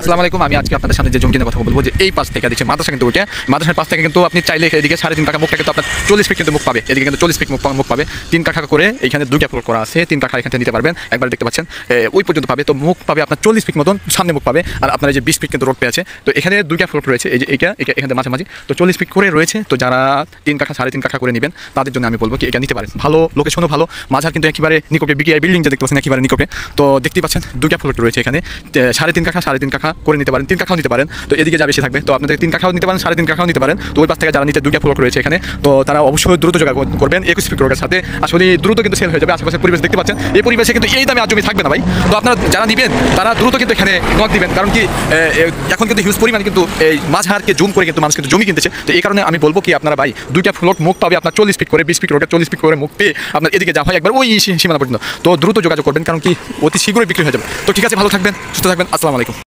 আসসালামু আলাইকুম। আমি আজকে আপনাদের সামনে যে জমি কিনে কথা বলবো যে এই পাশ থেকে দেখছে মাদ্রাসা কিন্তু ওইটা মাদ্রাসার পাশ থেকে কিন্তু আপনি চাইলে এদিকে 3.5 কাঠা মুখটা কিন্তু আপনার 40 ফিট কিন্তু মুখ পাবে, এদিকে কিন্তু 40 ফিট মুখ পাবে। 3 কাঠা করে এখানে 2টা ফ্লোর করা আছে, 3 কাঠা এখানে নিতে পারবেন, একবার দেখতে পাচ্ছেন ওই পর্যন্ত পাবে। তো মুখ পাবে আপনার 40 ফিট মতন সামনে মুখ পাবে, আর আপনার এই যে 20 ফিট কিন্তু রোড পেয়ে আছে। তো এখানে 2টা ফ্লোর রয়েছে, এই যে এখানে মাঝামাঝি তো 40 ফিট করে রয়েছে। তো যারা 3 কাঠা 3.5 কাঠা করে নেবেন তাদের জন্য আমি বলবো কি এটা নিতে পারেন। ভালো লোকেশনও ভালো, মাঝার কিন্তু একেবারে নিকটে বিকিআই বিল্ডিং যে দেখতে পাচ্ছেন একেবারে নিকটে। তো দেখতেই পাচ্ছেন 2টা ফ্লোর রয়েছে এখানে, 3.5 কাঠা করে নিতে পারেন, 3 কাঠাও নিতে পারেন। তো এদিকে যা বেশি থাকবে তো আপনাদের 3 কাঠাও নিতে পারেন, 3.5 কাঠাও নিতে পারেন। তো ওই পাশ থেকে যারা নিতে 2টা ফ্লোর রয়েছে এখানে, তো তারা অবশ্যই দ্রুত যোগাযোগ করবেন 21 ফিট রোডের সাথে। আসলে দ্রুত কিন্তু সেল হয়ে যাবে। আশেপাশের পরিবেশ দেখতে পাচ্ছেন, এই পরিবেশে কিন্তু এই দামে আর জমি থাকবে না ভাই। তো আপনারা যারা নিবেন তারা দ্রুত কিন্তু এখানে নক দিবেন, কারণ কি এখন কিন্তু হিউজ পরিমাণে কিন্তু এই মাঝহারকে জুম করে কিন্তু মানুষ কিন্তু জমি কিনতেছে। তো এই কারণে আমি বলবো কি আপনারা ভাই 2টা ফ্লোর মুখ পাবে আপনার 40 ফিট করে, 20 ফিট রোডে 40 ফিট করে মুখ পেয়ে আপনার এদিকে যা হয় একবার ওই সীমানা পর্যন্ত। তো দ্রুত যোগাযোগ করবেন, কারণ কি অতি শীঘ্রই বিক্রি হয়ে যাবে। তো ঠিক আছে, ভালো থাকবেন, সুস্থ থাকবেন, আসসালামু আলাইকুম।